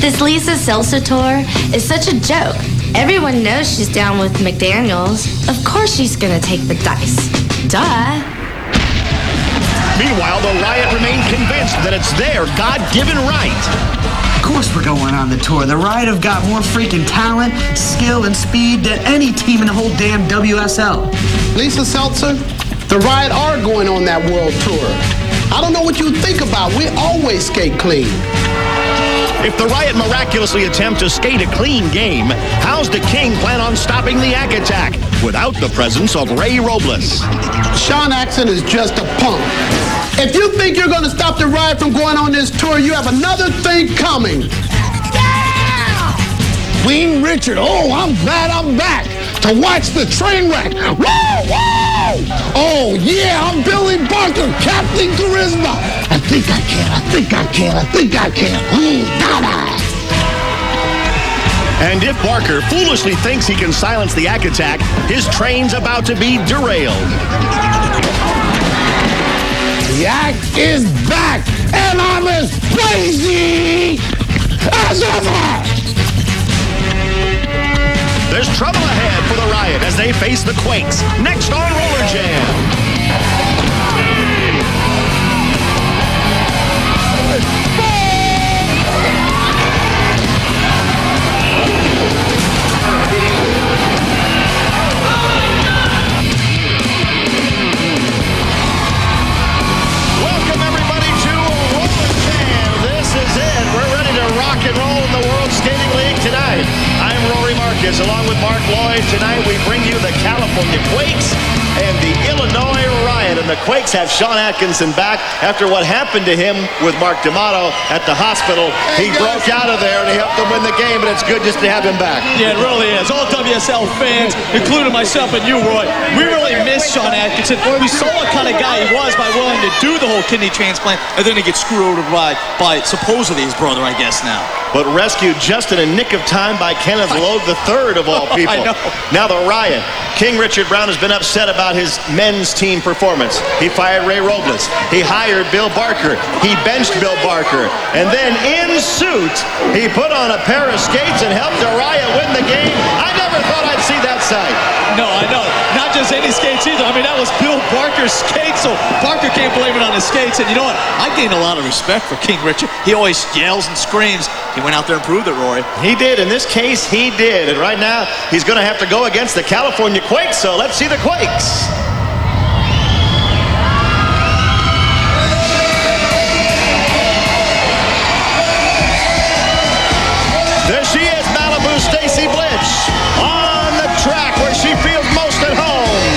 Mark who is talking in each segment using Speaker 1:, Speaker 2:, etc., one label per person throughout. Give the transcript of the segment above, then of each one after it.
Speaker 1: This Lisa Seltzer tour is such a joke. Everyone knows she's down with McDaniels. Of course she's gonna take the dice. Duh.
Speaker 2: Meanwhile, the Riot remain convinced that it's their God-given right.
Speaker 3: Of course we're going on the tour. The Riot have got more freaking talent, skill, and speed than any team in the whole damn WSL.
Speaker 4: Lisa Seltzer, the Riot are going on that world tour. I don't know what you think about. We always skate clean.
Speaker 2: If the Riot miraculously attempt to skate a clean game, how's the King plan on stopping the Ag Attack without the presence of Ray Robles?
Speaker 4: Sean Axon is just a punk. If you think you're going to stop the Riot from going on this tour, you have another thing coming. Yeah!
Speaker 5: Queen Richard, oh, I'm glad I'm back to watch the train wreck. Woo, woo! Oh, yeah, I'm Billy Barker, Captain Charisma. I think I can, I think I can, I think I can.
Speaker 2: And if Barker foolishly thinks he can silence the Ag Attack, his train's about to be derailed.
Speaker 5: The Act is back, and I'm as crazy as ever!
Speaker 2: There's trouble ahead for the Riot as they face the Quakes, next on Roller Jam. Welcome everybody to Roller Jam. This is it. We're ready to rock and roll in the World Skating League tonight. I'm Rory Marcus, along with Mark Lloyd. Tonight we bring you the California Quakes and the Illinois Riot. And the Quakes have Sean Atkinson back after what happened to him with Mark D'Amato at the hospital. He broke out of there and he helped them win the game, and it's good just to have him back.
Speaker 6: Yeah, it really is. All WSL fans, including myself and you, Roy, we really miss Sean Atkinson. We saw what kind of guy he was by willing to do the whole kidney transplant, and then he gets screwed over by supposedly his brother, I guess now.
Speaker 2: But rescued just in a nick of time by Kenneth Lowe III of all people.
Speaker 6: I know.
Speaker 2: Now the Riot. King Richard Brown has been upset about his men's team performance. He fired Ray Robles. He hired Bill Barker. He benched Bill Barker. And then in suit, he put on a pair of skates and helped the Riot win the game. I never thought I'd see that sight.
Speaker 6: No, I know. Not just any skates either. I mean, that was Bill Barker's skates, so Barker can't blame it on his skates. And you know what? I gained a lot of respect for King Richard. He always yells and screams. He went out there and proved it, Rory.
Speaker 2: He did. In this case, he did. And right now, he's going to have to go against the California Quakes. So let's see the Quakes. There she is, Malibu Stacy Blitch, on the track where she feels most at home.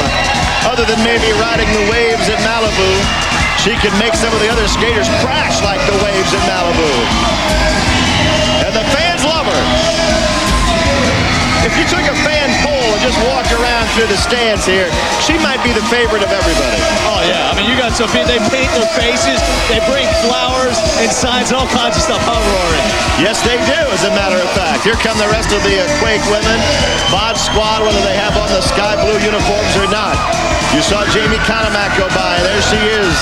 Speaker 2: Other than maybe riding the waves at Malibu, she can make some of the other skaters crash like the waves in Malibu. And the fans love her. If you took a fan poll and just walked around through the stands here, she might be the favorite of everybody.
Speaker 6: Oh, yeah. I mean, you got some people, they paint their faces, they bring flowers and signs and all kinds of stuff, huh, Rory?
Speaker 2: Yes, they do, as a matter of fact. Here come the rest of the Quake women. Bod Squad, whether they have on the sky blue uniforms or not. You saw Jamie Conomack go by. There she is.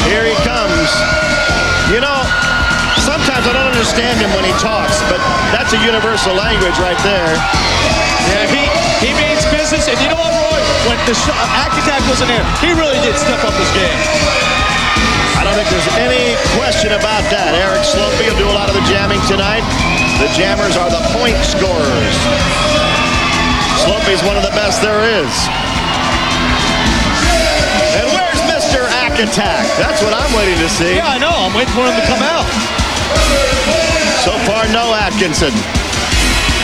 Speaker 2: Here he comes. You know, sometimes I don't understand him when he talks, but that's a universal language right there.
Speaker 6: Yeah, he means business. And you know what, Roy? When the Ag Attack wasn't there, he really did step up his game.
Speaker 2: I don't think there's any question about that. Eric Slopey will do a lot of the jamming tonight. The jammers are the point scorers. Slopey's one of the best there is. And where's Mr. Ag Attack? That's what I'm waiting to see.
Speaker 6: Yeah, I know. I'm waiting for him to come out.
Speaker 2: So far, no Atkinson.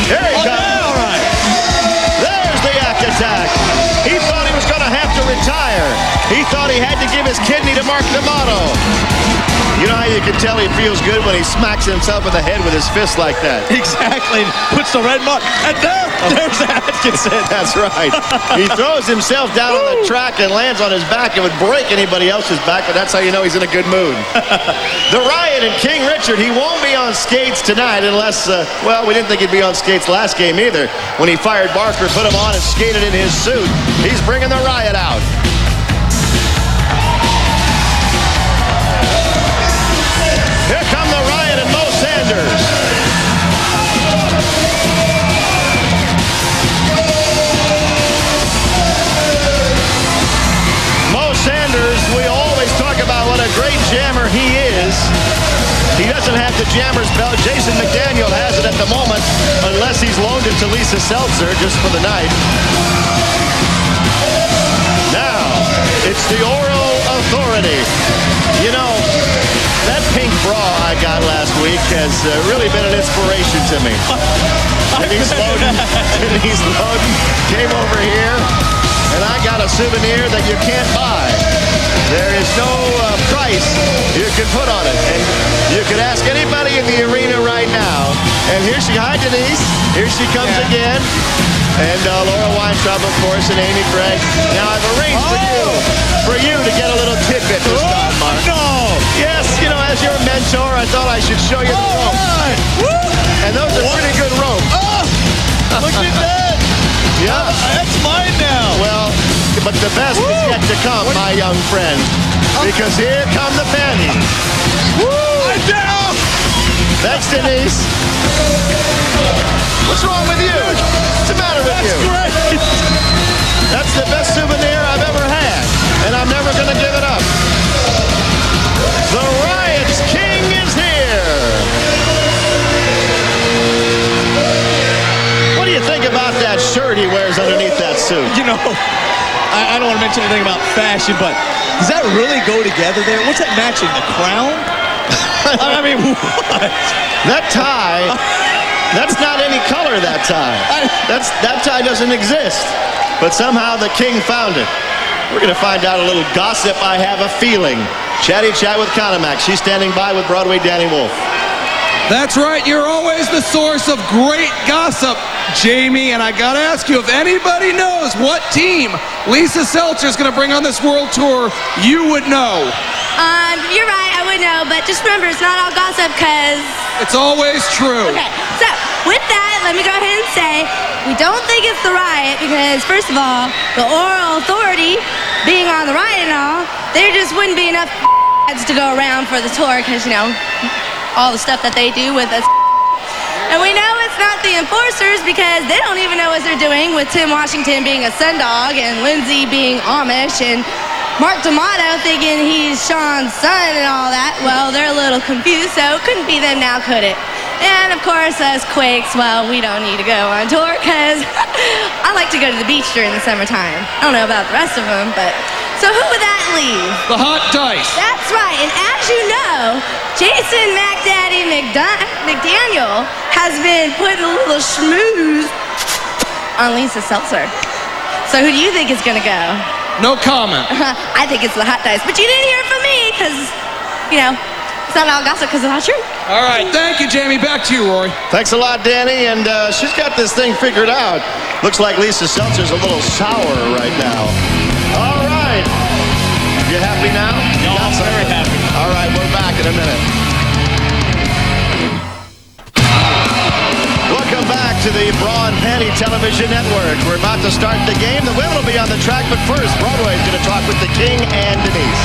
Speaker 2: Here he comes.
Speaker 6: Yeah, all right.
Speaker 2: There's the Ag Attack. He thought he was going to have to retire. He thought he had to give his kidney to Mark D'Amato. You know how you can tell he feels good when he smacks himself in the head with his fist like that?
Speaker 6: Exactly. Puts the red mark. And there's Atkinson.
Speaker 2: That's right. He throws himself down on the track and lands on his back. It would break anybody else's back, but that's how you know he's in a good mood. The Riot and King Richard, he won't be on skates tonight unless, well, we didn't think he'd be on skates last game either. When he fired Barker, put him on and skated in his suit. He's bringing the Riot out. Here come the Riot and Mo Sanders. doesn't have the Jammer's belt. Jason McDaniel has it at the moment, unless he's loaned it to Lisa Seltzer just for the night. Now, it's the Oral Authority. You know, that pink bra I got last week has really been an inspiration to me. Denise Loden came over here, and I got a souvenir that you can't buy. There is no price you can put on it. And you can ask anybody in the arena right now. And here she, hi Denise, here she comes again. And Laura Weintraub, of course, and Amy Craig. Now I've arranged for you to get a little tidbit this time, Mark.
Speaker 6: No!
Speaker 2: Yes, you know, as your mentor, I thought I should show you the ropes. And those are pretty good ropes.
Speaker 6: Look at that!
Speaker 2: Yeah.
Speaker 6: That's mine now.
Speaker 2: Well, but the best is yet to come, my young friend. Because here come the panties.
Speaker 6: I'm down!
Speaker 2: Thanks, Denise. What's wrong with you? What's the matter with you?
Speaker 6: That's great!
Speaker 2: That's the best souvenir I've ever had. And I'm never going to give it up. The Riot's King is here. What do you think about that shirt he wears underneath that suit?
Speaker 6: You know, I don't want to mention anything about fashion, but does that really go together there? What's that matching? The crown? I mean, what?
Speaker 2: That tie, that's not any color, that tie. That tie doesn't exist. But somehow the king found it. We're going to find out a little gossip, I have a feeling. Chatty Chat with Conomac. She's standing by with Broadway Danny Wolf.
Speaker 7: That's right, you're always the source of great gossip, Jamie, and I gotta ask you, if anybody knows what team Lisa Seltzer is gonna bring on this world tour, you would know.
Speaker 1: You're right, I would know, but just remember, it's not all gossip, because...
Speaker 7: It's always true.
Speaker 1: Okay, so, with that, let me go ahead and say, we don't think it's the Riot, because, first of all, the Oral Authority, being on the Riot and all, there just wouldn't be enough to go around for the tour, because, you know, all the stuff that they do with us. And we know it's not the Enforcers because they don't even know what they're doing, with Tim Washington being a Sundog and Lindsay being Amish and Mark D'Amato thinking he's Sean's son and all that. Well, they're a little confused, so it couldn't be them now, could it? And of course, us Quakes, well, we don't need to go on tour because I like to go to the beach during the summertime. I don't know about the rest of them, but... So who would that leave?
Speaker 7: The Hot Dice.
Speaker 1: That's right, and as you know, Jason McDaddy McDaniel has been putting a little schmooze on Lisa Seltzer. So who do you think is going to go?
Speaker 7: No comment.
Speaker 1: I think it's the Hot Dice, but you didn't hear it from me because, you know, it's not all gossip because it's not true.
Speaker 7: All right, thank you, Jamie. Back to you, Rory.
Speaker 2: Thanks a lot, Danny, and she's got this thing figured out. Looks like Lisa Seltzer's a little sour right now. All right. You happy now?
Speaker 6: No, I'm very happy.
Speaker 2: All right, we're back in a minute. Welcome back to the Bra and Panty Television Network. We're about to start the game. The women will be on the track, but first, Broadway is going to talk with the King and Denise.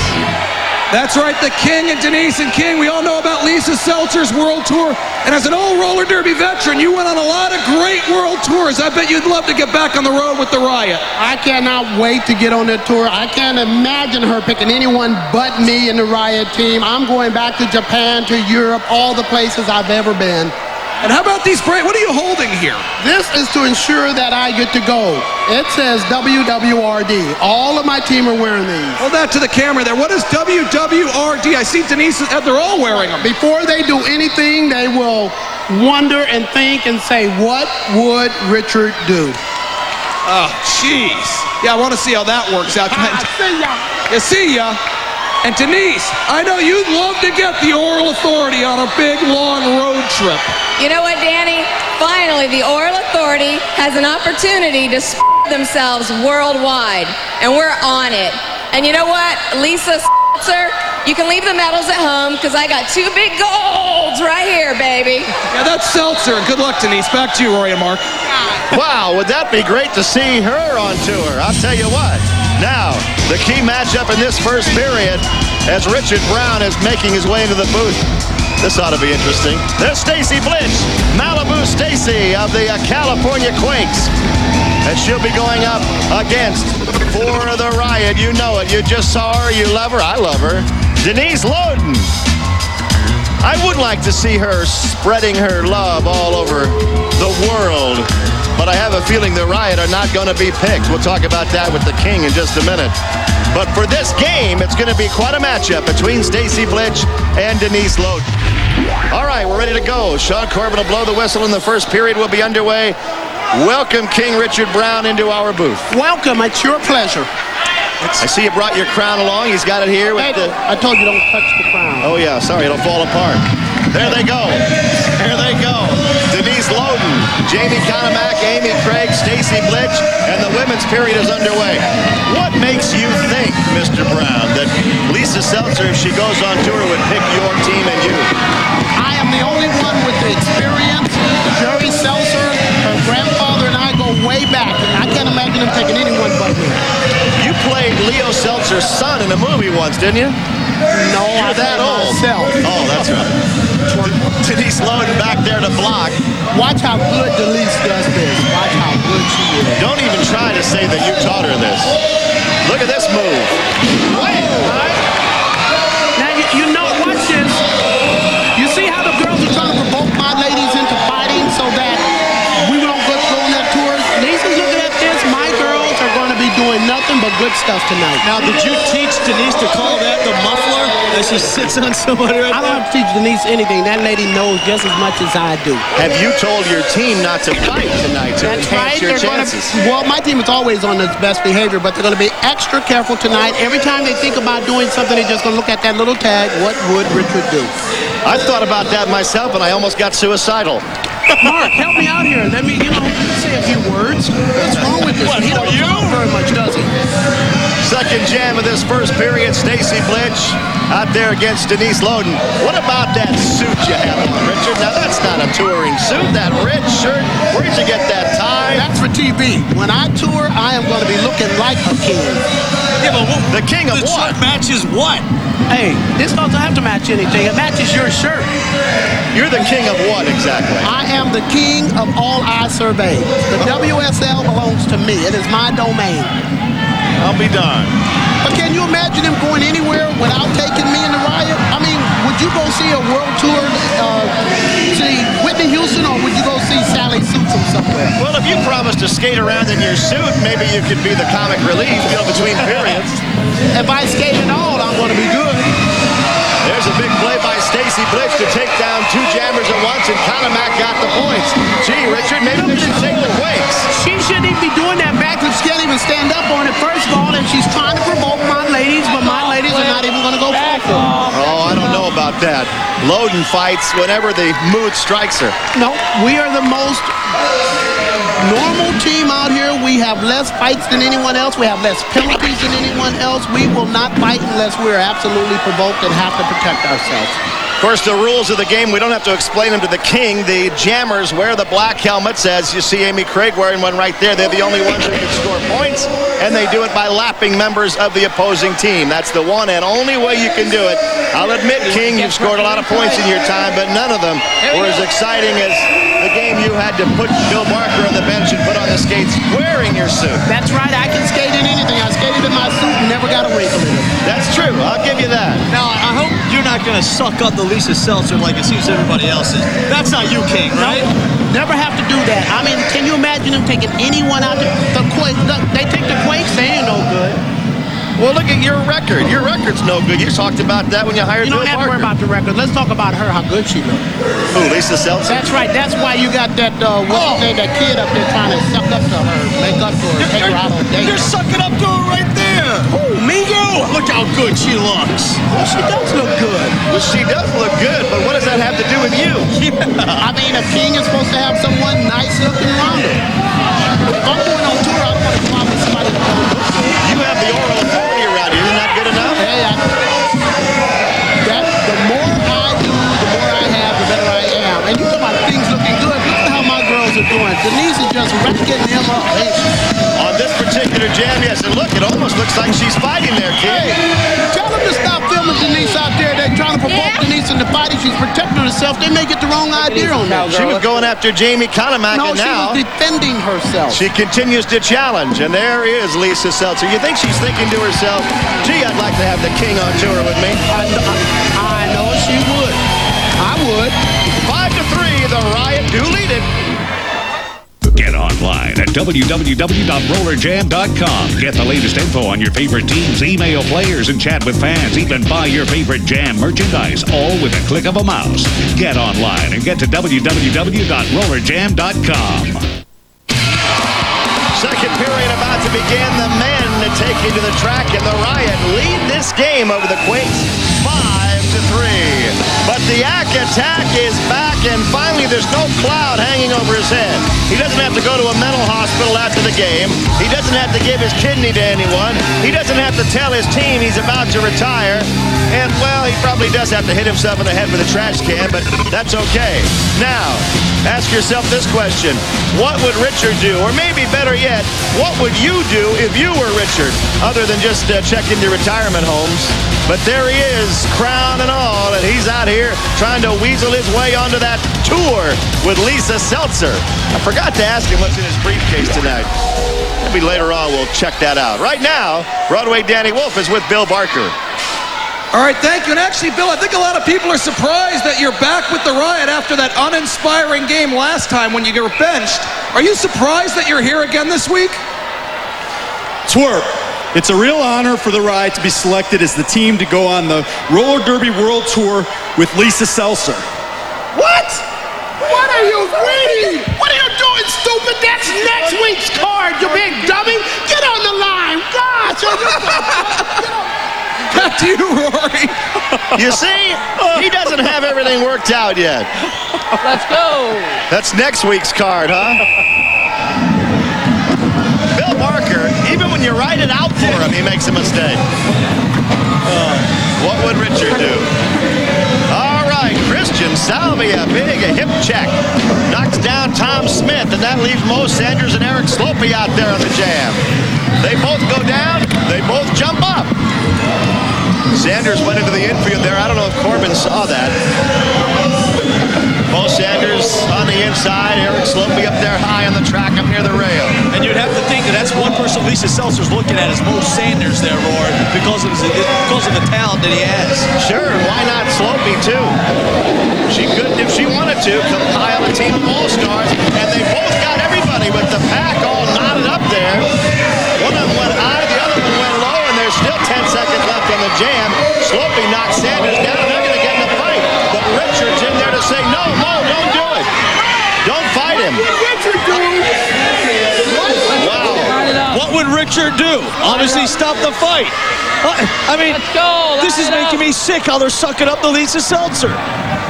Speaker 7: That's right, the King and Denise. And King, we all know about Lisa Seltzer's world tour. And as an old roller derby veteran, you went on a lot of great world tours. I bet you'd love to get back on the road with the Riot.
Speaker 4: I cannot wait to get on that tour. I can't imagine her picking anyone but me in the Riot team. I'm going back to Japan, to Europe, all the places I've ever been.
Speaker 7: And how about these what are you holding here?
Speaker 4: This is to ensure that I get to go. It says WWRD. All of my team are wearing these.
Speaker 7: Hold that to the camera there. What is WWRD? I see Denise, they're all wearing them.
Speaker 4: Before they do anything, they will wonder and think and say, what would Richard do?
Speaker 7: Oh, jeez. Yeah, I want to see how that works out.
Speaker 4: See ya.
Speaker 7: You see ya. And Denise, I know you'd love to get the Oral Authority on a big, long road trip.
Speaker 8: You know what, Danny? Finally, the Oral Authority has an opportunity to themselves worldwide, and we're on it. And you know what, Lisa Seltzer, you can leave the medals at home because I got 2 big golds right here, baby.
Speaker 7: Yeah, that's Seltzer. Good luck, Denise. Back to you, Rory and Mark.
Speaker 2: Wow, would that be great to see her on tour? I'll tell you what. Now, the key matchup in this first period as Richard Brown is making his way into the booth. This ought to be interesting. There's Stacy Blinch, Malibu Stacy of the California Quakes. And she'll be going up against, for the Riot. You know it. You just saw her. You love her. I love her. Denise Loden. I would like to see her spreading her love all over the world, but I have a feeling the Riot are not going to be picked. We'll talk about that with the King in just a minute. But for this game, it's going to be quite a matchup between Stacy Blitch and Denise Lowden. All right, we're ready to go. Sean Corbin will blow the whistle, and the first period will be underway. Welcome, King Richard Brown, into our booth.
Speaker 4: Welcome. It's your pleasure.
Speaker 2: I see you brought your crown along. He's got it here with the...
Speaker 4: I told you don't touch the crown.
Speaker 2: Oh, yeah. Sorry, it'll fall apart. There they go. There they go. Denise Lowden, Jamie Conomack, Amy Craig, Stacy Blitch, and the women's period is underway. What makes you think, Mr. Brown, that Lisa Seltzer, if she goes on tour, would pick your team and you?
Speaker 4: I am the only one with the experience. Jerry Seltzer, her grandfather, and I go way back. I can't imagine him taking anyone but me.
Speaker 2: You played Leo Seltzer's son in a movie once, didn't you?
Speaker 4: No,
Speaker 2: You're that old.
Speaker 4: Myself.
Speaker 2: Oh, that's right. Denise Lowden back there to block.
Speaker 4: Watch how good Denise does this. Watch how good she is.
Speaker 2: Don't even try to say that you taught her this. Look at this move.
Speaker 4: Now, you know, watch this. You see how the girls are trying to provoke my ladies into fighting so that we don't go on that tour? Lisa's looking at this. My girls are going to be doing nothing but good stuff tonight.
Speaker 6: Now, did you teach Denise to call that the muffler as she sits on somebody right
Speaker 4: I don't have to teach Denise anything. That lady knows just as much as I do.
Speaker 2: Have you told your team not to fight tonight to enhance your chances?
Speaker 4: Well, my team is always on its best behavior, but they're going to be extra careful tonight. Every time they think about doing something, they're just going to look at that little tag. What would Richard do?
Speaker 2: I thought about that myself, and I almost got suicidal.
Speaker 4: Mark, help me out here. Let me, say a few words. What's wrong with this? He don't talk very much, does he?
Speaker 2: Second jam of this first period, Stacy Blitch out there against Denise Lowden. What about that suit you have on, Richard? Now, that's not a touring suit, that red shirt. Where'd you get that tie?
Speaker 4: That's for TV. When I tour, I am going to be looking like a king.
Speaker 6: Yeah, but
Speaker 2: the king of
Speaker 6: the
Speaker 2: what?
Speaker 6: shirt matches what?
Speaker 4: Hey, this doesn't have to match anything. It matches your shirt.
Speaker 2: You're the king of what, exactly?
Speaker 4: I am the king of all I survey. The WSL belongs to me. It is my domain.
Speaker 2: I'll be darned.
Speaker 4: But can you imagine him going anywhere without taking me in the Riot? I mean, would you go see a world tour, see Whitney Houston, or would you go see Sally Suits from somewhere?
Speaker 2: Well, if you promise to skate around in your suit, maybe you could be the comic relief, between periods.
Speaker 4: If I skate at all, I'm going to be good.
Speaker 2: There's a big play by Stacy Blitch to take down two jammers at once, and Conomack got the points. Gee, Richard, maybe we should take the Quakes.
Speaker 4: She shouldn't even be doing that backflip. She can't even stand up on it, first of all, and she's trying to provoke my ladies, but my ladies are not even going to go for it.
Speaker 2: Oh, I don't know about that. Lowden fights whenever the mood strikes her.
Speaker 4: No, we are the most normal team out here. We have less fights than anyone else. We have less penalties than anyone else. We will not fight unless we are absolutely provoked and have to protect ourselves.
Speaker 2: Of course, the rules of the game, we don't have to explain them to the king. The jammers wear the black helmets, as you see Amy Craig wearing one right there. They're the only ones who can score points, and they do it by lapping members of the opposing team. That's the one and only way you can do it. I'll admit, King, you've scored a lot of points in your time, but none of them were as exciting as the game you had to put Bill Barker on the bench and put on the skates wearing your suit.
Speaker 4: That's right. I can skate in anything. I skated in my suit and never got a wrinkle in it.
Speaker 2: That's true. I'll give you that.
Speaker 6: Now, I hope you're not going to suck up the Lisa Seltzer like it seems everybody else is. That's not you, King, right?
Speaker 4: No, never have to do that. I mean, can you imagine them taking anyone out? The Quakes, they take the Quakes, they ain't no good.
Speaker 2: Well, look at your record. Your record's no good. You talked about that when you hired Bill Barker.
Speaker 4: You don't have to worry about the record. Let's talk about her, how good she looks.
Speaker 2: Who, Lisa Seltzer?
Speaker 4: That's right. That's why you got that, that kid up there trying to suck up to her, make up for her, take her out on dates.
Speaker 6: You're sucking up to her right there.
Speaker 4: Who, me?
Speaker 6: You. Look how good she looks.
Speaker 4: Well, she does look good.
Speaker 2: Well, she does look good, but what does that have to do with you?
Speaker 6: Yeah.
Speaker 4: I mean, a king is supposed to have someone nice looking around her. If I'm going on tour, I don't want to come out with somebody that don't look good.
Speaker 2: You have the oral authority around you. Isn't that good enough?
Speaker 4: Hey, the more I do, the more I have, the better I am. And you talk about things looking good. Look at how my girls are doing. Denise is just racking them up.
Speaker 2: On this particular jam, yes, and look, it almost looks like she's fighting there, kid.
Speaker 4: Hey, tell them to stop filming Denise out there. They're trying to provoke Denise into fighting. She's protecting herself. They may get the wrong idea on that.
Speaker 2: She was going after Jamie Conomack, and now
Speaker 4: she was defending herself.
Speaker 2: She continues to challenge, and there is Lisa Seltzer. You think she's thinking to herself, gee, I'd like to have the king on tour with me?
Speaker 4: I know she would. I would.
Speaker 2: 5-3, the Riot do lead it.
Speaker 9: Get online at www.rollerjam.com. Get the latest info on your favorite teams, email players, and chat with fans. Even buy your favorite Jam merchandise, all with a click of a mouse. Get online and get to www.rollerjam.com.
Speaker 2: Second period about to begin. The men taking to the track, and the Riot lead this game over the Quakes 5-3. But the attack is back, and finally there's no cloud hanging over his head. He doesn't have to go to a mental hospital after the game. He doesn't have to give his kidney to anyone. He doesn't have to tell his team he's about to retire. And, well, he probably does have to hit himself in the head with a trash can, but that's okay. Now, ask yourself this question. What would Richard do? Or maybe better yet, what would you do if you were Richard? Other than just check into retirement homes. But there he is, crown and all, and he's out here trying to weasel his way onto that tour with Lisa Seltzer. I forgot to ask him what's in his briefcase tonight. Maybe later on we'll check that out. Right now, Broadway Danny Wolf is with Bill Barker.
Speaker 7: All right, thank you. And actually, Bill, I think a lot of people are surprised that you're back with the Riot after that uninspiring game last time when you were benched. Are you surprised that you're here again this week?
Speaker 10: Twerp. It's a real honor for the Riot to be selected as the team to go on the Roller Derby World Tour with Lisa Seltzer.
Speaker 4: What? What are you reading? What are you doing, stupid? That's next week's card, you big dummy. Get on the line. Gosh.
Speaker 7: Back to you, Rory.
Speaker 2: You see, he doesn't have everything worked out yet.
Speaker 8: Let's go.
Speaker 2: That's next week's card, huh? Bill Barker, even when you write it out for him, he makes a mistake. What would Richard do? All right, Christian Salvia, big a hip check. Knocks down Tom Smith, and that leaves Mo Sanders and Eric Slopey out there on the jam. They both go down. They both jump up. Sanders went into the infield there. I don't know if Corbin saw that. Mo Sanders on the inside. Eric Slopey up there high on the track up near the rail.
Speaker 6: And you'd have to think that that's one person Lisa Seltzer's looking at is Mo Sanders there, Roy, because of the talent that he has.
Speaker 2: Sure, why not Slopey too? She could, if she wanted to, compile a team of all-stars, and they both got everybody with the pack all knotted up there. One of them went high, the other one went low, and there's still 10 seconds left on the jam. Slopey knocks Sanders down, and they're going to get in a fight. But Richard's in there to say, no, Mo, don't do it. Don't fight him.
Speaker 6: Wow. What would Richard do? Obviously stop the fight. I mean, this is making me sick how they're sucking up the Lisa Seltzer.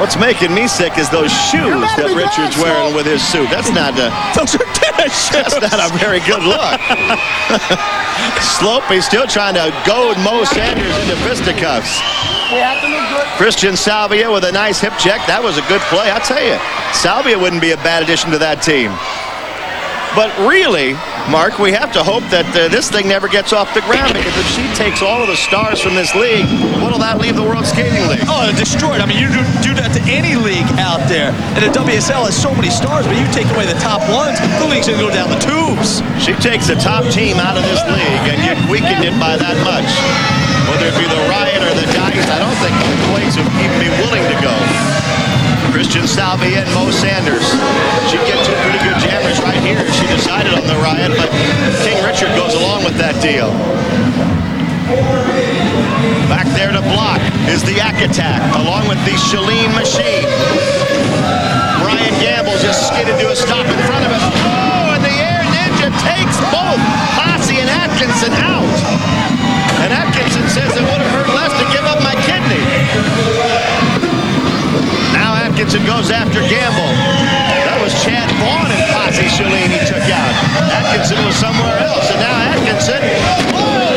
Speaker 2: What's making me sick is those shoes that Richard's wearing with his suit. That's not a...
Speaker 6: Those are tennis shoes.
Speaker 2: That's not a very good look. Slopey's still trying to goad Mo Sanders into fisticuffs. Christian Salvia with a nice hip check. That was a good play. I tell you, Salvia wouldn't be a bad addition to that team. But really, Mark, we have to hope that this thing never gets off the ground, because if she takes all of the stars from this league, what'll that leave the World Skating League?
Speaker 6: Oh, destroyed. I mean, you do that to any league out there. And the WSL has so many stars, but you take away the top ones, the league's going to go down the tubes.
Speaker 2: She takes the top team out of this league, and you weakened it by that much. Whether it be the Riot or the Dice, I don't think the Quakes would even be willing to go. Christian Salvia and Mo Sanders. She'd get two pretty good jammers right here if she decided on the Riot, but King Richard goes along with that deal. Back there to block is the Yak Attack, along with the Shalene Machine. Brian Gamble just skidded to a stop in front of him. Oh, and the Air Ninja takes both Posse and Atkinson out. And Atkinson says it would have hurt less to give up my kidney. Now Atkinson goes after Gamble. That was Chad Vaughn and Posse Shalene he took out. Atkinson was somewhere else, and now Atkinson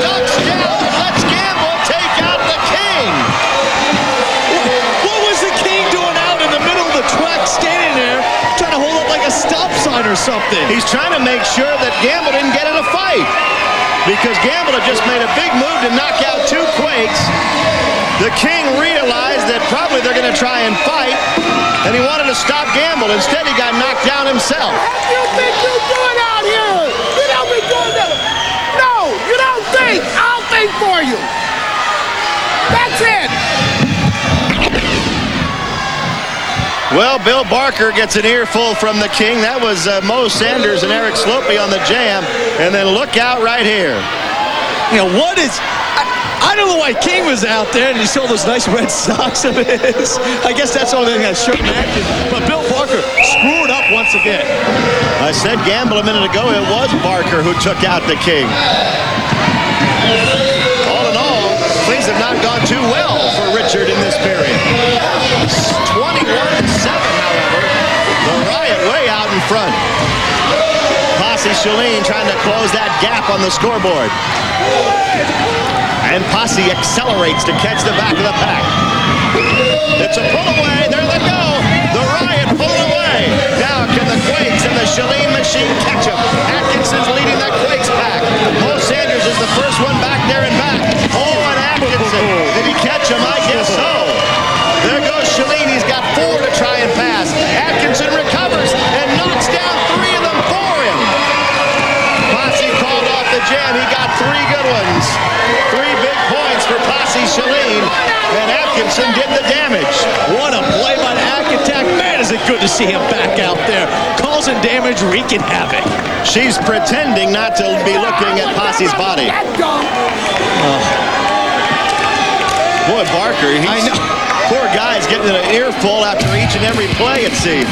Speaker 2: ducks down, lets Gamble take out the King.
Speaker 6: What was the King doing out in the middle of the track, standing there, trying to hold up like a stop sign or something?
Speaker 2: He's trying to make sure that Gamble didn't get in a fight, because Gamble had just made a big move to knock out two Quakes. The King realized that probably they're going to try and fight, and he wanted to stop Gamble. Instead, he got knocked down himself.
Speaker 4: What do you think you're doing out here? You don't be doing that. No, you don't think. I'll think for you. That's it.
Speaker 2: Well, Bill Barker gets an earful from the King. That was Mo Sanders and Eric Slopey on the jam. And then look out right here.
Speaker 6: You know, what is... I don't know why King was out there and he saw those nice red socks of his. I guess that's all they got shirt and action. But Bill Barker screwed up once again.
Speaker 2: I said gamble a minute ago. It was Barker who took out the King. All in all, things have not gone too well for Richard in this period. 21-7, however. The Riot way out in front. Posse Chalene trying to close that gap on the scoreboard. And Posse accelerates to catch the back of the pack. It's a pull away. There they go. The Riot pulling away. Now can the Quakes and the Chalene machine catch him? Atkinson's leading that Quakes pack. Mo Sanders is the first one back there and back. Oh, and Atkinson. Did he catch him? I guess so. There goes Chalene. He's got 4 to try and pass. Atkinson recovers and knocks down 3 of them for him. Posse called off the jam. He got 3 good ones. 3 big points for Posse Chalene, and Atkinson did the damage.
Speaker 6: What a play by the Attack. Man, is it good to see him back out there. Causing damage, wreaking havoc.
Speaker 2: She's pretending not to be looking at Posse's body. Boy, Barker, poor guy's getting an earful after each and every play, it seems.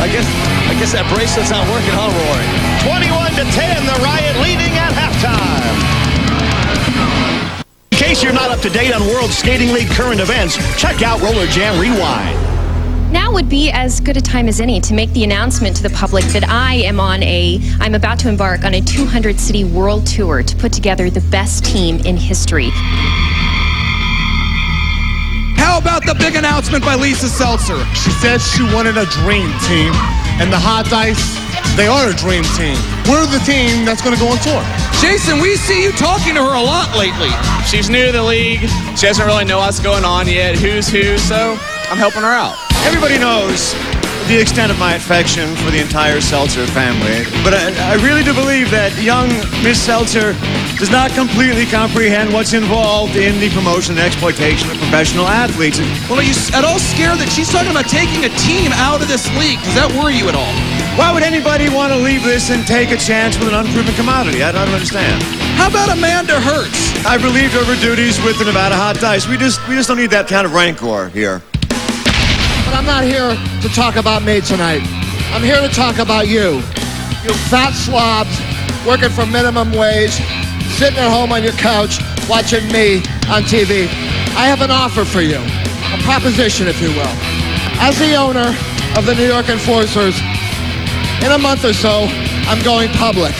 Speaker 6: I guess that bracelet's not working, huh, Rory?
Speaker 2: 21-10, the Riot leading at halftime. In case you're not up to date on World Skating League current events, check out Roller Jam Rewind.
Speaker 11: Now would be as good a time as any to make the announcement to the public that I'm about to embark on a 200-city world tour to put together the best team in history.
Speaker 7: How about the big announcement by Lisa Seltzer?
Speaker 5: She said she wanted a dream team, and the Hot Dice, they are a dream team. We're the team that's going to go on tour.
Speaker 7: Jason, we see you talking to her a lot lately.
Speaker 12: She's new to the league. She doesn't really know what's going on yet, who's who, so I'm helping her out.
Speaker 10: Everybody knows the extent of my affection for the entire Seltzer family, but I really do believe that young Miss Seltzer does not completely comprehend what's involved in the promotion and exploitation of professional athletes.
Speaker 7: Well, are you at all scared that she's talking about taking a team out of this league? Does that worry you at all?
Speaker 10: Why would anybody want to leave this and take a chance with an unproven commodity? I don't understand.
Speaker 7: How about Amanda Hertz?
Speaker 10: I've relieved her of her duties with the Nevada Hot Dice. We just don't need that kind of rancor here.
Speaker 5: But I'm not here to talk about me tonight. I'm here to talk about you. You fat slobs working for minimum wage, sitting at home on your couch watching me on TV. I have an offer for you, a proposition, if you will. As the owner of the New York Enforcers, in a month or so, I'm going public.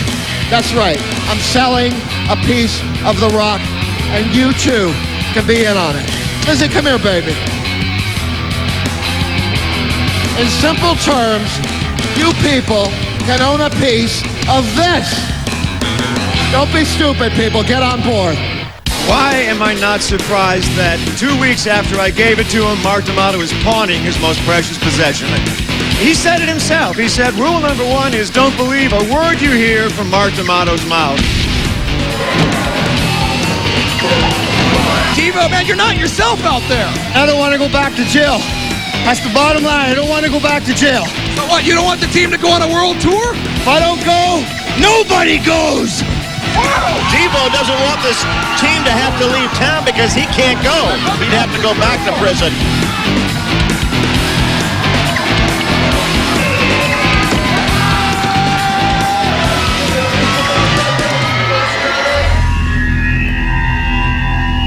Speaker 5: That's right. I'm selling a piece of the rock, and you too can be in on it. Lizzie, come here, baby. In simple terms, you people can own a piece of this. Don't be stupid, people. Get on board.
Speaker 10: Why am I not surprised that 2 weeks after I gave it to him, Mark D'Amato is pawning his most precious possession? He said it himself. He said, rule number 1 is don't believe a word you hear from Mark D'Amato's mouth.
Speaker 7: Devo, man, you're not yourself out there.
Speaker 5: I don't want to go back to jail. That's the bottom line. I don't want to go back to jail.
Speaker 7: So what, you don't want the team to go on a world tour?
Speaker 5: If I don't go, nobody goes.
Speaker 2: Devo doesn't want this team to have to leave town because he can't go. He'd have to go back to prison.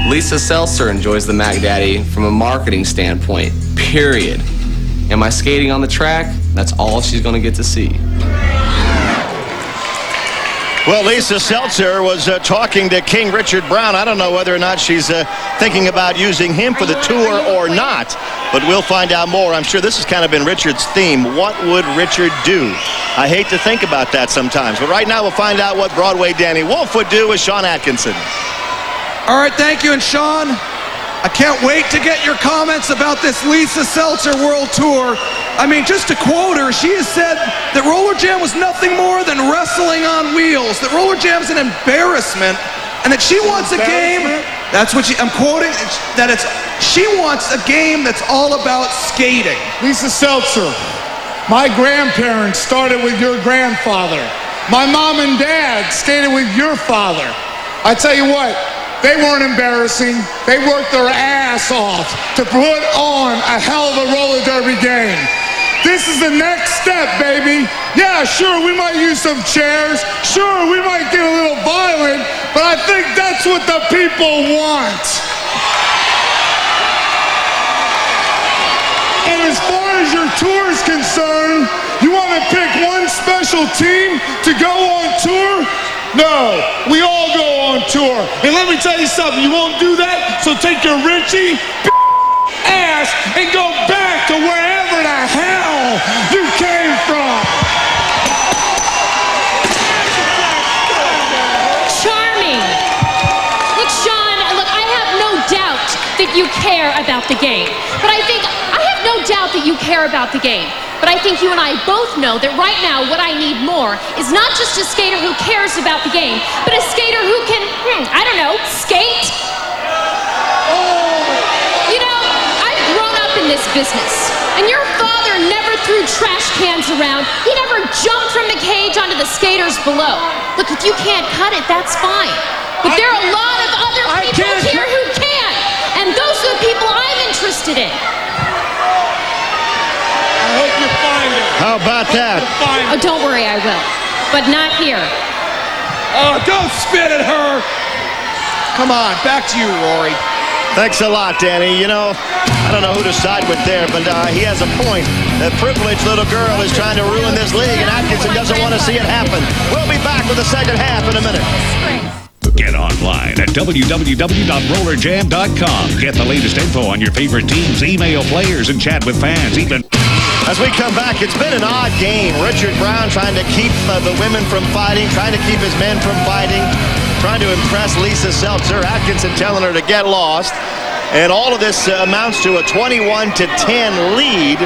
Speaker 12: Lisa Seltzer enjoys the Mac Daddy from a marketing standpoint, period. Am I skating on the track? That's all she's going to get to see.
Speaker 2: Well, Lisa Seltzer was talking to King Richard Brown. I don't know whether or not she's thinking about using him for the tour or not, but we'll find out more. I'm sure this has kind of been Richard's theme. What would Richard do? I hate to think about that sometimes, but right now we'll find out what Broadway Danny Wolf would do with Sean Atkinson.
Speaker 7: All right, thank you. And Sean, I can't wait to get your comments about this Lisa Seltzer World Tour. I mean, just to quote her, she has said that Roller Jam was nothing more than wrestling on wheels, that Roller Jam's an embarrassment, and that she wants a game That's what I'm quoting, that she wants a game that's all about skating.
Speaker 5: Lisa Seltzer, my grandparents started with your grandfather. My mom and dad skated with your father. I tell you what, they weren't embarrassing. They worked their ass off to put on a hell of a roller derby game. This is the next step, baby. Yeah, sure, we might use some chairs. Sure, we might get a little violent, but I think that's what the people want. And as far as your tour is concerned, you want to pick one special team to go on tour? No, we all go on tour. And let me tell you something, you won't do that, so take your Richie ass and go back to wherever the hell you came from.
Speaker 13: Charming. Look, Sean, look, I have no doubt that you care about the game. But I have no doubt that you care about the game. But I think you and I both know that right now what I need more is not just a skater who cares about the game, but a skater who can, I don't know, skate? You know, I've grown up in this business, and your father never threw trash cans around. He never jumped from the cage onto the skaters below. Look, if you can't cut it, that's fine. But there are a lot of other people here who can, and those are the people I'm interested in.
Speaker 5: I hope you find it.
Speaker 2: How about that?
Speaker 13: Oh, don't worry, I will. But not here.
Speaker 7: Oh, don't spit at her. Come on, back to you, Rory.
Speaker 2: Thanks a lot, Danny. You know, I don't know who to side with there, but he has a point. That privileged little girl is trying to ruin this league, and Atkinson doesn't want to see it happen. We'll be back with the second half in a minute.
Speaker 9: Get online at www.rollerjam.com. Get the latest info on your favorite teams, email players, and chat with fans.
Speaker 2: As we come back, it's been an odd game. Richard Brown trying to keep the women from fighting, trying to keep his men from fighting, trying to impress Lisa Seltzer. Atkinson telling her to get lost. And all of this amounts to a 21-10 lead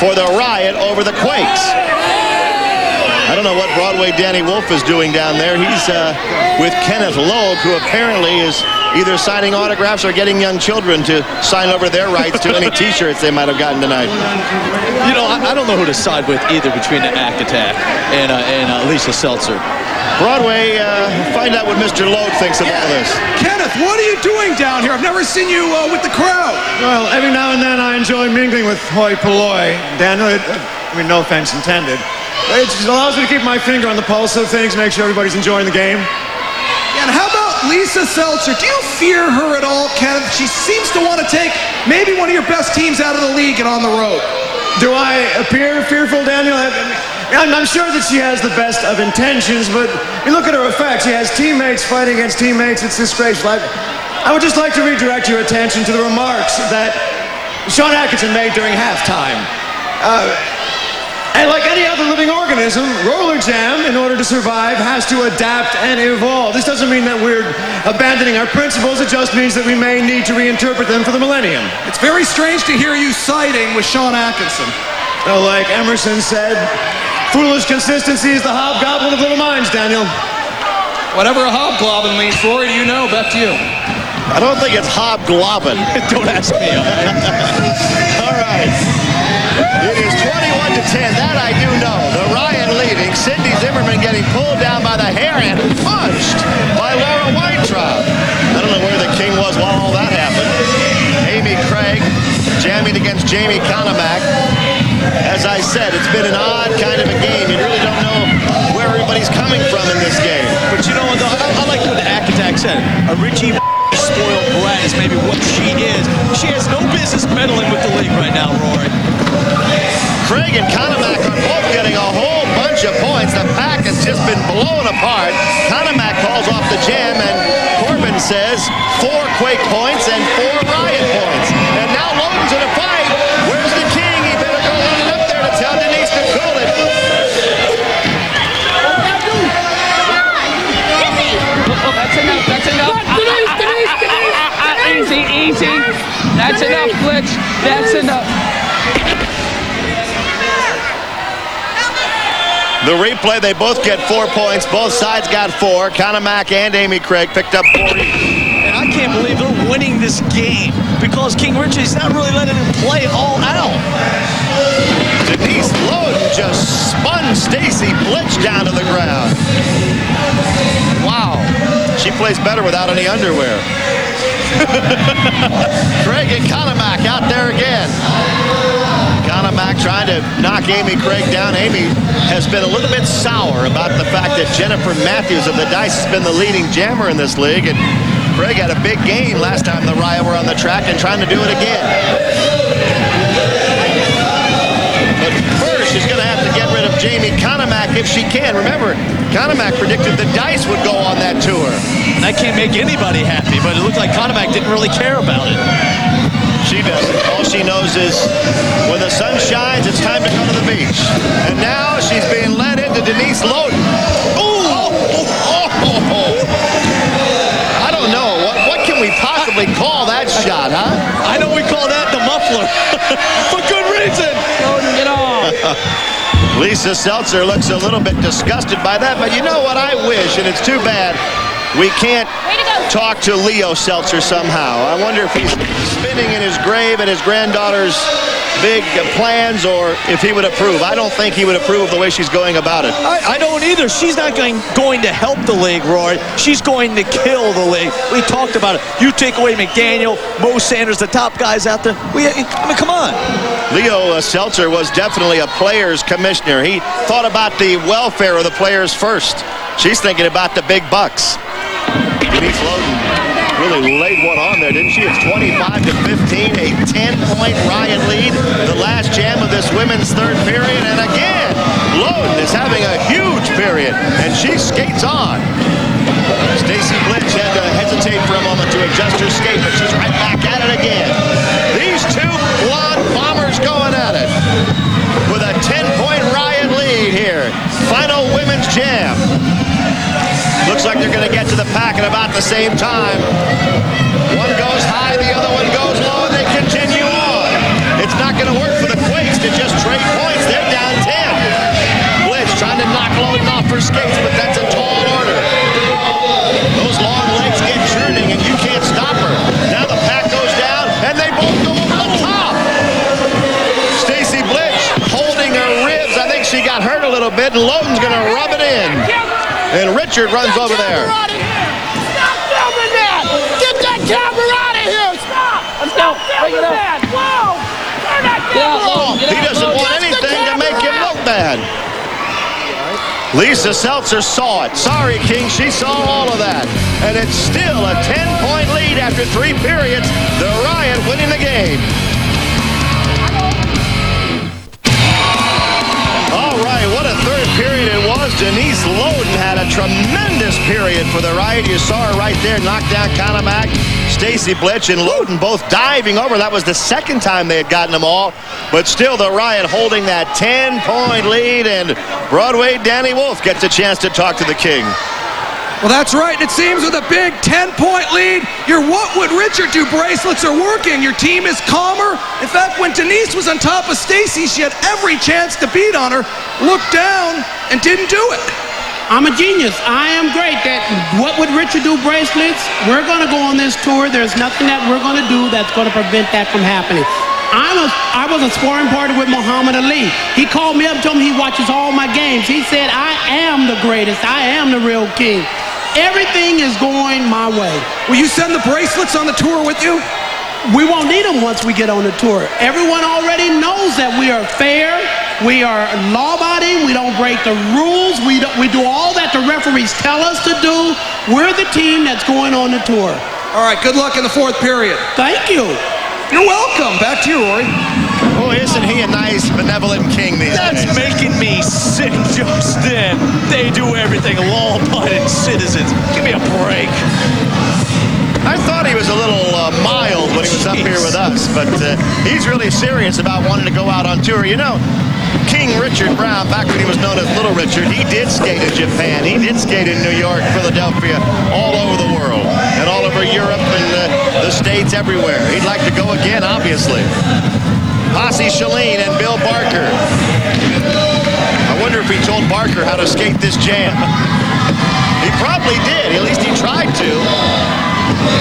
Speaker 2: for the Riot over the Quakes. I don't know what Broadway Danny Wolf is doing down there. He's with Kenneth Logue, who apparently is either signing autographs or getting young children to sign over their rights to any T-shirts they might have gotten tonight.
Speaker 6: You know, I don't know who to side with either between the Act Attack and Lisa Seltzer.
Speaker 2: Broadway, find out what Mr. Logue thinks of all this.
Speaker 7: Kenneth, what are you doing down here? I've never seen you with the crowd.
Speaker 10: Well, every now and then I enjoy mingling with hoi polloi. Daniel, I mean, no offense intended. It just allows me to keep my finger on the pulse of things, make sure everybody's enjoying the game.
Speaker 7: And how about Lisa Seltzer? Do you fear her at all, Kenneth? She seems to want to take maybe one of your best teams out of the league and on the road.
Speaker 10: Do I appear fearful, Daniel? I'm sure that she has the best of intentions, but you look at her effect. She has teammates fighting against teammates. It's disgraceful. I would just like to redirect your attention to the remarks that Sean Atkinson made during halftime. And like any other living organism, Roller Jam, in order to survive, has to adapt and evolve. This doesn't mean that we're abandoning our principles. It just means that we may need to reinterpret them for the millennium.
Speaker 7: It's very strange to hear you siding with Sean Atkinson.
Speaker 10: Oh, like Emerson said, foolish consistency is the hobgoblin of little minds, Daniel.
Speaker 7: Whatever a hobgoblin means, Rory, do you know? Back to you.
Speaker 2: I don't think it's hobgoblin.
Speaker 6: Don't ask me.
Speaker 2: All right. It is 21-10. That I do know. The Riot leading. Cindy Zimmerman getting pulled down by the hair and punched by Laura Weintraub. I don't know where the king was while all that happened. Amy Craig jamming against Jamie Konomak. As I said, it's been an odd kind of a game. You really don't know where everybody's coming from in this game.
Speaker 6: But you know what, though? I like what the Act Attack said. A Richie spoiled brat is maybe what she is. She has no business meddling with the league right now, Rory.
Speaker 2: Craig and Konomak are both getting a whole bunch of points. The pack has just been blown apart. Konomak calls off the jam, and Corbin says 4 Quake points and 4 Riot points. And now Logan's in a fight. Where's the king? He better go running up there to tell Denise to cool it.
Speaker 14: That's enough. That's enough. Denise. Easy. That's enough, Glitch. That's enough.
Speaker 2: The replay, they both get 4 points. Both sides got 4. Konomak and Amy Craig picked up 40.
Speaker 6: And I I can't believe they're winning this game because King Richard's not really letting him play all out.
Speaker 2: Denise Lowden just spun Stacy Blitch down to the ground. Wow. She plays better without any underwear. Craig and Conomack out there again. Conomack trying to knock Amy Craig down. Amy has been a little bit sour about the fact that Jennifer Matthews of the Dice has been the leading jammer in this league. And Craig had a big gain last time the Riot were on the track and trying to do it again. But first, she's going to have to get rid of Jamie Conomack if she can. Remember, Conomack predicted the Dice would go on that tour.
Speaker 6: That can't make anybody happy, but it looked like Conomack didn't really care about it.
Speaker 2: She doesn't. All she knows is when the sun shines, it's time to go to the beach. And now she's being led into Denise Lowden. Ooh! I don't know. What can we possibly call that shot, huh?
Speaker 6: I know we call that the muffler. For good reason. Lowden, get off.
Speaker 2: Lisa Seltzer looks a little bit disgusted by that, but you know what? I wish, and it's too bad, we can't talk to Leo Seltzer somehow. I wonder if he's spinning in his grave at his granddaughter's big plans, or if he would approve. I don't think he would approve of the way she's going about it.
Speaker 6: I don't either. She's not going to help the league, Rory. She's going to kill the league. We talked about it. You take away McDaniel, Mo Sanders, the top guys out there. I mean, come on.
Speaker 2: Leo Seltzer was definitely a players commissioner. He thought about the welfare of the players first. She's thinking about the big bucks. Denise Lowden really laid one on there, didn't she? It's 25-15, a 10-point Riot lead. The last jam of this women's third period, and again, Lowden is having a huge period, and she skates on. Stacy Blitch had to hesitate for a moment to adjust her skate, but she's right back at it again. These two blonde bombers going at it with a 10-point Riot lead here. Final women's jam. Looks like they're going to get to the pack at about the same time. One goes high, the other one goes low, and they continue on. It's not going to work for the Quakes to just trade points. They're down 10. Blitz trying to knock Lowden off her skates, but that's a tall order. Those long legs get churning, and you can't stop her. Now the pack goes down, and they both go over the top. Stacy Blitz holding her ribs. I think she got hurt a little bit, and Lowden's going to rub it in. And Richard runs over there.
Speaker 4: Stop filming that! Get that camera out of here! Stop!
Speaker 14: Let's go. Bring it up.
Speaker 4: That. Whoa! Turn that camera off!
Speaker 2: He doesn't want anything to make him look bad. Lisa Seltzer saw it. Sorry, King, she saw all of that. And it's still a 10-point lead after 3 periods. The Riot winning the game. All right, what a third period it was. Denise Lowden had a tremendous period for the Riot. You saw her right there knock down Conomack. Stacy Blitch and Lowden both diving over. That was the second time they had gotten them all. But still the Riot holding that 10-point lead. And Broadway Danny Wolf gets a chance to talk to the King.
Speaker 7: Well, that's right. It seems with a big 10-point lead, your What Would Richard Do bracelets are working. Your team is calmer. In fact, when Denise was on top of Stacy, she had every chance to beat on her, looked down, and didn't do it.
Speaker 4: I'm a genius. I am great. That What Would Richard Do bracelets, we're going to go on this tour. There's nothing that we're going to do that's going to prevent that from happening. I was a sparring partner with Muhammad Ali. He called me up and told me he watches all my games. He said, I am the greatest. I am the real king. Everything is going my way.
Speaker 7: Will you send the bracelets on the tour with you?
Speaker 4: We won't need them once we get on the tour. Everyone already knows that we are fair. We are law-abiding. We don't break the rules. We do all that the referees tell us to do. We're the team that's going on the tour.
Speaker 7: All right, good luck in the 4th period.
Speaker 4: Thank you.
Speaker 7: You're welcome. Back to you, Rory.
Speaker 2: Oh, isn't he a nice, benevolent king these days?
Speaker 6: That's making me sick, Justin. They do everything, law-abiding citizens. Give me a break.
Speaker 2: I thought he was a little mild when he was up here with us, but he's really serious about wanting to go out on tour. You know, King Richard Brown, back when he was known as Little Richard, he did skate in Japan. He did skate in New York, Philadelphia, all over the world, and all over Europe and the States, everywhere. He'd like to go again, obviously. Posse Shalene and Bill Barker. I wonder if he told Barker how to skate this jam. He probably did. At least he tried to.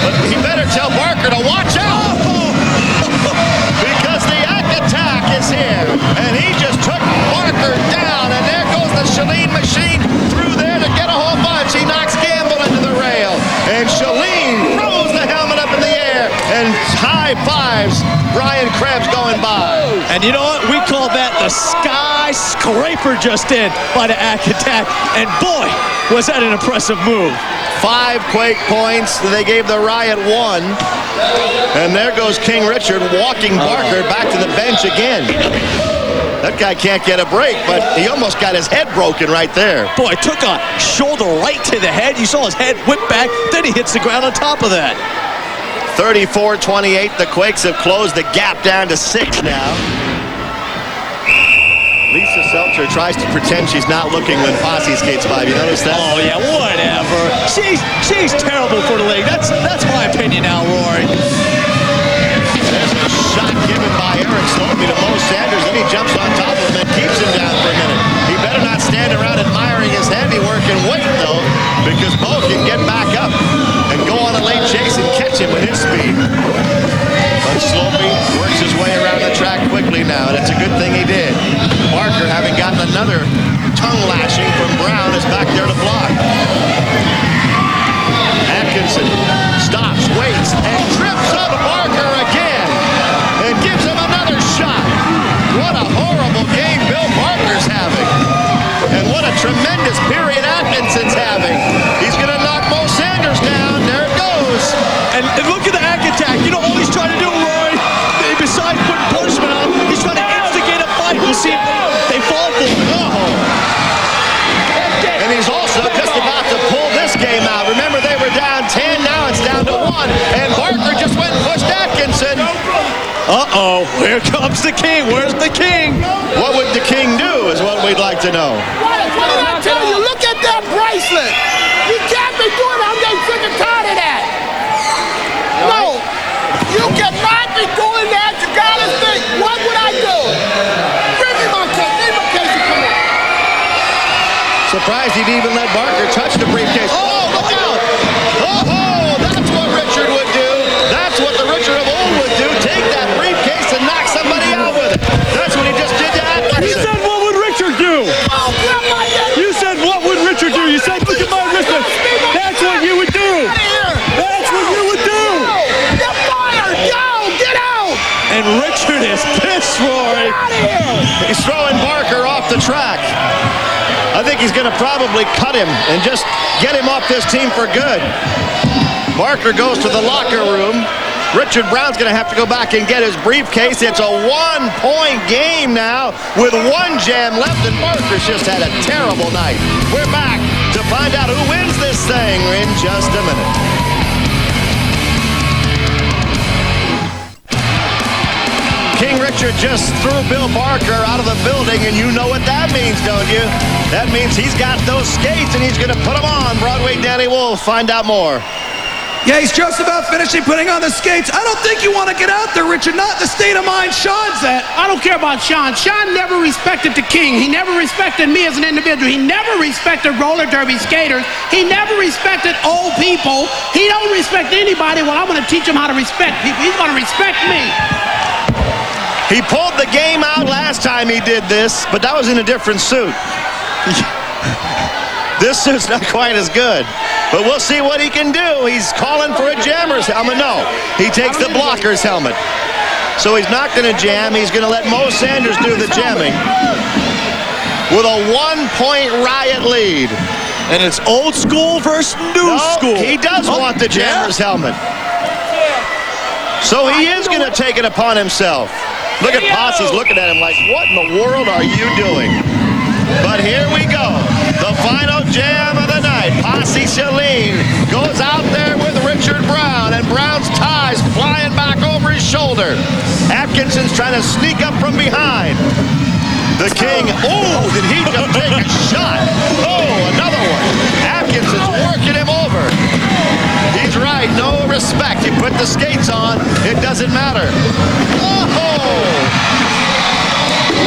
Speaker 2: But he better tell Barker to watch out. Because the attack is here. And he just took Barker down. And there goes the Shalene machine through there to get a whole bunch. He knocks Gamble into the rail. And Shalene throws the helmet up in the air and high fives Brian Krebs going by.
Speaker 6: And you know what? We call that the skyscraper just in by the attack. And boy, was that an impressive move.
Speaker 2: 5 Quake points. They gave the Riot 1. And there goes King Richard walking Barker back to the bench again. That guy can't get a break, but he almost got his head broken right there.
Speaker 6: Boy, took a shoulder right to the head. You saw his head whip back, then he hits the ground on top of that.
Speaker 2: 34-28. The Quakes have closed the gap down to 6 now. Lisa Seltzer tries to pretend she's not looking when Posse skates by. You notice that?
Speaker 6: Oh, yeah, whatever. She's terrible for the league. That's my opinion now, Rory.
Speaker 2: There's a shot given by Eric Slopey to Mo Sanders. Then he jumps on top of him and keeps him down for a minute. He better not stand around admiring his handiwork and wait, though, because Mo can get back up and go on a late chase and catch him with his speed. But Slopey works his way around the track quickly now, and it's a good thing he did. Barker, having gotten another tongue lashing from Brown, is back there to block. Atkinson stops, waits, and trips up Barker again, and gives him another shot. What a horrible game Bill Barker's having. And what a tremendous period Atkinson's having. He's going to knock Mo Sanders down. There it goes.
Speaker 6: And look at the attack. You know all he's trying to do, Roy? Besides putting punishment on him, he's trying to instigate a fight. We'll see if they fall for him.
Speaker 2: And he's also just about to pull this game out. Remember, they were down 10. Now it's down to 1. And Barker just went and pushed Atkinson.
Speaker 6: Uh-oh. Here comes the king. Where's the king?
Speaker 2: What would the king do is what we'd like to know.
Speaker 5: What did I tell you? Look at that bracelet. You can't be doing it. I'm getting sick and tired of that. No. You cannot be doing that. You gotta think, what would I do? Bring me my case. Bring my case and come on.
Speaker 2: Surprised he'd even let Barker touch the briefcase. Oh, look out! Oh, that's what Richard would do. That's what the Richard of old would do. Take that briefcase and knock somebody out with it. That's what he just did to Atkinson.
Speaker 6: You said, what would Richard do?
Speaker 5: Oh, grab my head.
Speaker 6: You said, what would Richard do? You said, look at my wristlet. That's what you would do. That's what you would do.
Speaker 5: Get fired. Go. Get out.
Speaker 6: And Richard is pissed, Rory.
Speaker 5: Get out of here.
Speaker 2: He's throwing Barker off the track. I think he's going to probably cut him and just get him off this team for good. Barker goes to the locker room. Richard Brown's going to have to go back and get his briefcase. It's a 1-point game now with 1 jam left, and Barker's just had a terrible night. We're back to find out who wins this thing in just a minute. King Richard just threw Bill Barker out of the building, and you know what that means, don't you? That means he's got those skates, and he's going to put them on. Broadway Danny Wolf, find out more.
Speaker 7: Yeah, he's just about finishing putting on the skates. I don't think you want to get out there, Richard. Not the state of mind Sean's at.
Speaker 4: I don't care about Sean. Sean never respected the king. He never respected me as an individual. He never respected roller derby skaters. He never respected old people. He don't respect anybody. Well, I'm going to teach him how to respect people. He's going to respect me.
Speaker 2: He pulled the game out last time he did this, but that was in a different suit. This suit's not quite as good, but we'll see what he can do. He's calling for a jammer's helmet. No, he takes the blocker's helmet. So he's not going to jam. He's going to let Mo Sanders do the jamming with a 1-point Riot lead.
Speaker 6: And it's old school versus new school.
Speaker 2: He does want the jammer's helmet. So he is going to take it upon himself. Look at Posse's looking at him like, what in the world are you doing? But here we go. The final jam of the night. Posse Shalene goes out there with Richard Brown, and Brown's tie's flying back over his shoulder. Atkinson's trying to sneak up from behind. The king, oh, did he just take a shot? Oh, another one. Atkinson's working him over. He's right, no respect. He put the skates on, it doesn't matter. Oh!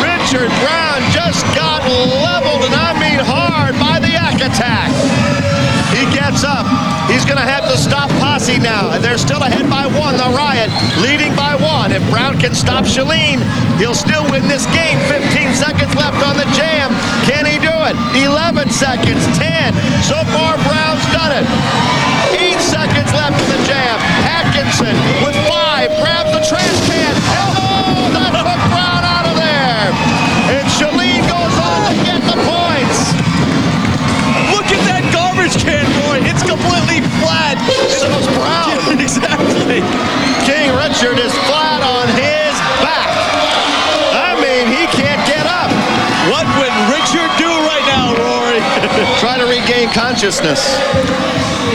Speaker 2: Richard Brown just got leveled, and I mean hard, by the attack. He gets up. He's going to have to stop Posse lead now. And they're still ahead by 1. The Riot leading by 1. If Brown can stop Shalene, he'll still win this game. 15 seconds left on the Jam. Can he do it? 11 seconds, 10. So far, Brown's done it. 8 seconds left in the Jam. Atkinson with 5 grabs the trash can. Oh, that took Brown out of there. And Shalene goes on to get the points.
Speaker 6: Look at that garbage can, Roy. It's completely flat.
Speaker 2: So's Brown.
Speaker 6: Exactly.
Speaker 2: King Richard is flat on his back. I mean, he can't get up.
Speaker 6: What would Richard do right now, Rory?
Speaker 2: Try to regain consciousness.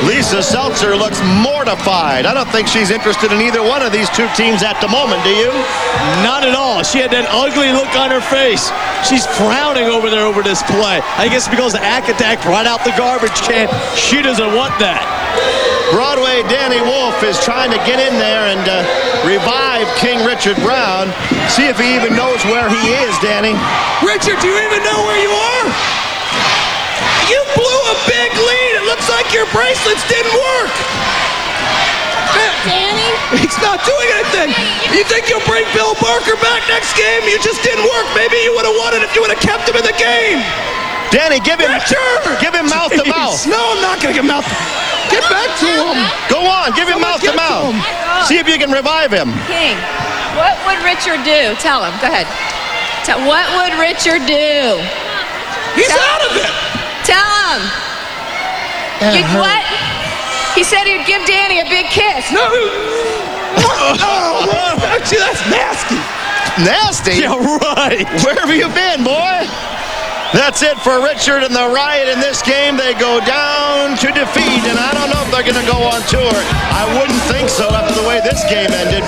Speaker 2: Lisa Seltzer looks mortified. I don't think she's interested in either one of these two teams at the moment, do you?
Speaker 6: Not at all. She had that ugly look on her face. She's frowning over there over this play. I guess because the Ack attacked right out the garbage can. She doesn't want that.
Speaker 2: Broadway Danny Wolf is trying to get in there and revive King Richard Brown. See if he even knows where he is, Danny.
Speaker 7: Richard, do you even know where you are? You blew a big lead. It looks like your bracelets didn't work.
Speaker 13: Danny?
Speaker 7: He's not doing anything. You think you'll bring Bill Barker back next game? You just didn't work. Maybe you would have won it if you would have kept him in the game.
Speaker 2: Danny, give him mouth to
Speaker 7: Jeez.
Speaker 2: mouth.
Speaker 7: No, I'm not going to give mouth. Get back to him.
Speaker 2: Go on, give him mouth to mouth. See if you can revive him.
Speaker 8: King, what would Richard do? Tell him. Go ahead. What would Richard do?
Speaker 7: He's out of it.
Speaker 8: Tell him. What? He said he'd give Danny a big kiss.
Speaker 7: No. Oh, actually, that's nasty.
Speaker 2: Nasty?
Speaker 6: Yeah, right.
Speaker 2: Where have you been, boy? That's it for Richard and the Riot in this game. They go down to defeat, and I don't know if they're going to go on tour. I wouldn't think so after the way this game ended.